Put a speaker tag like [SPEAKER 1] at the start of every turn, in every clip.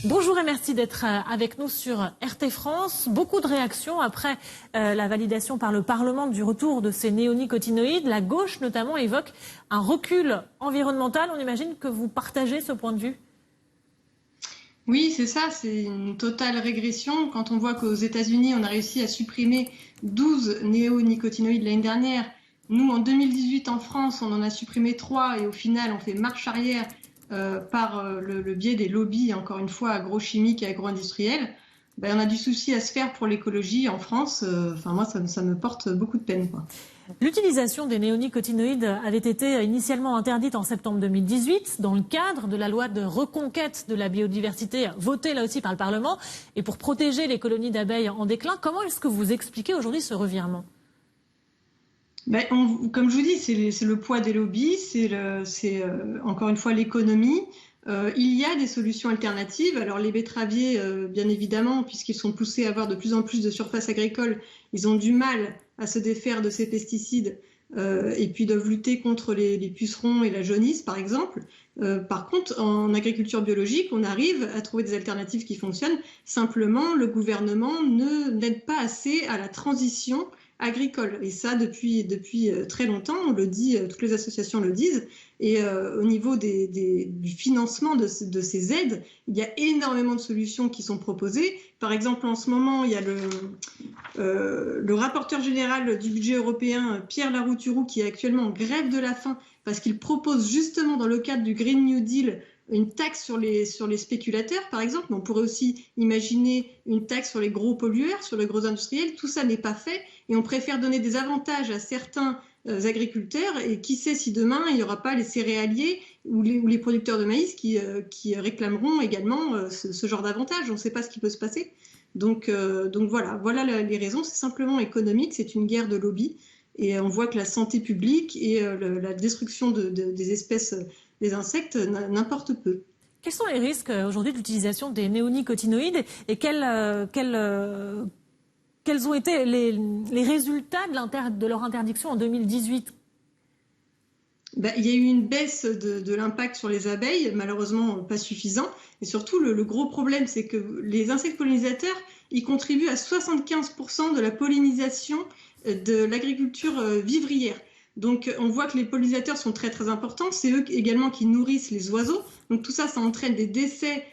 [SPEAKER 1] Bonjour et merci d'être avec nous sur RT France. Beaucoup de réactions après la validation par le Parlement du retour de ces néonicotinoïdes. La gauche notamment évoque un recul environnemental. On imagine que vous partagez ce point de vue.
[SPEAKER 2] Oui, c'est ça, c'est une totale régression. Quand on voit qu'aux États-Unis, on a réussi à supprimer 12 néonicotinoïdes l'année dernière, nous, en 2018, en France, on en a supprimé 3 et au final, on fait marche arrière par le biais des lobbies, encore une fois, agrochimiques et agro-industriels. Ben, on a du souci à se faire pour l'écologie en France. Enfin, moi, ça me porte beaucoup de peine, quoi.
[SPEAKER 1] L'utilisation des néonicotinoïdes avait été initialement interdite en septembre 2018 dans le cadre de la loi de reconquête de la biodiversité votée là aussi par le Parlement et pour protéger les colonies d'abeilles en déclin. Comment est-ce que vous expliquez aujourd'hui ce revirement ?
[SPEAKER 2] Ben, comme je vous dis, c'est le poids des lobbies, encore une fois l'économie. Il y a des solutions alternatives. Alors les betteraviers, bien évidemment, puisqu'ils sont poussés à avoir de plus en plus de surfaces agricoles, ils ont du mal à se défaire de ces pesticides et puis doivent lutter contre les pucerons et la jaunisse, par exemple. Par contre, en agriculture biologique, on arrive à trouver des alternatives qui fonctionnent. Simplement, le gouvernement n'aide pas assez à la transition agricole. Et ça, depuis très longtemps, on le dit, toutes les associations le disent. Et au niveau du financement de ces aides, il y a énormément de solutions qui sont proposées. Par exemple, en ce moment, il y a le rapporteur général du budget européen, Pierre Larrouturou, qui est actuellement en grève de la faim parce qu'il propose justement dans le cadre du Green New Deal une taxe sur les spéculateurs, par exemple. Mais on pourrait aussi imaginer une taxe sur les gros pollueurs, sur les gros industriels. Tout ça n'est pas fait et on préfère donner des avantages à certains agriculteurs et qui sait si demain il n'y aura pas les céréaliers ou les producteurs de maïs qui réclameront également ce genre d'avantages. On ne sait pas ce qui peut se passer. Donc voilà les raisons. C'est simplement économique, c'est une guerre de lobby et on voit que la santé publique et la destruction des espèces des insectes n'importe peu.
[SPEAKER 1] Quels sont les risques aujourd'hui de l'utilisation des néonicotinoïdes et quels ont été les résultats de leur interdiction en 2018 ?
[SPEAKER 2] Ben, il y a eu une baisse de l'impact sur les abeilles, malheureusement pas suffisant. Et surtout, le gros problème, c'est que les insectes pollinisateurs, ils contribuent à 75% de la pollinisation de l'agriculture vivrière. Donc on voit que les pollinisateurs sont très très importants, c'est eux également qui nourrissent les oiseaux, donc tout ça, ça entraîne des décès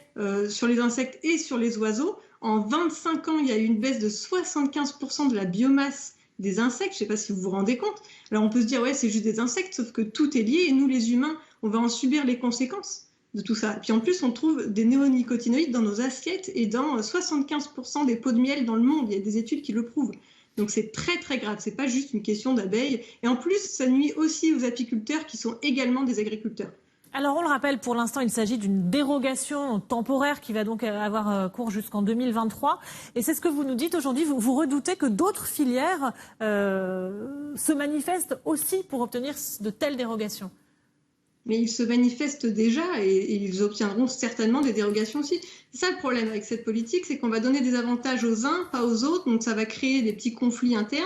[SPEAKER 2] sur les insectes et sur les oiseaux. En 25 ans, il y a eu une baisse de 75% de la biomasse des insectes, je ne sais pas si vous vous rendez compte. Alors on peut se dire, ouais, c'est juste des insectes, sauf que tout est lié et nous les humains, on va en subir les conséquences de tout ça. Et puis en plus, on trouve des néonicotinoïdes dans nos assiettes et dans 75% des pots de miel dans le monde, il y a des études qui le prouvent. Donc c'est très très grave, c'est pas juste une question d'abeilles. Et en plus, ça nuit aussi aux apiculteurs qui sont également des agriculteurs.
[SPEAKER 1] Alors on le rappelle, pour l'instant, il s'agit d'une dérogation temporaire qui va donc avoir cours jusqu'en 2023. Et c'est ce que vous nous dites aujourd'hui. Vous redoutez que d'autres filières se manifestent aussi pour obtenir de telles dérogations.
[SPEAKER 2] Mais ils se manifestent déjà et ils obtiendront certainement des dérogations aussi. C'est ça le problème avec cette politique, c'est qu'on va donner des avantages aux uns, pas aux autres, donc ça va créer des petits conflits internes,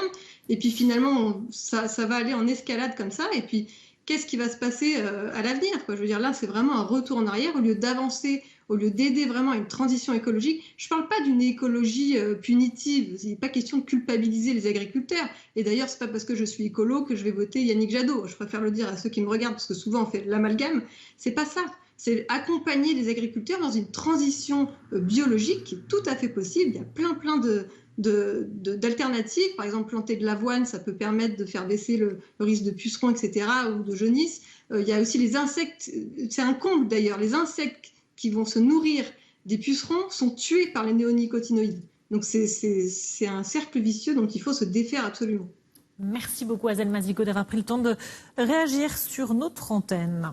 [SPEAKER 2] et puis finalement, ça va aller en escalade comme ça, et puis qu'est-ce qui va se passer à l'avenir, quoi ? Je veux dire, là, c'est vraiment un retour en arrière, au lieu d'avancer, au lieu d'aider vraiment à une transition écologique. Je ne parle pas d'une écologie punitive, il n'est pas question de culpabiliser les agriculteurs. Et d'ailleurs, ce n'est pas parce que je suis écolo que je vais voter Yannick Jadot. Je préfère le dire à ceux qui me regardent, parce que souvent on fait l'amalgame. Ce n'est pas ça. C'est accompagner les agriculteurs dans une transition biologique qui est tout à fait possible. Il y a plein d'alternatives. Par exemple, planter de l'avoine, ça peut permettre de faire baisser le risque de pucerons, etc., ou de jaunisse. Il y a aussi les insectes. C'est un comble d'ailleurs. Les insectes qui vont se nourrir des pucerons sont tués par les néonicotinoïdes. Donc c'est un cercle vicieux dont il faut se défaire absolument.
[SPEAKER 1] Merci beaucoup Azel Mazigo d'avoir pris le temps de réagir sur notre antenne.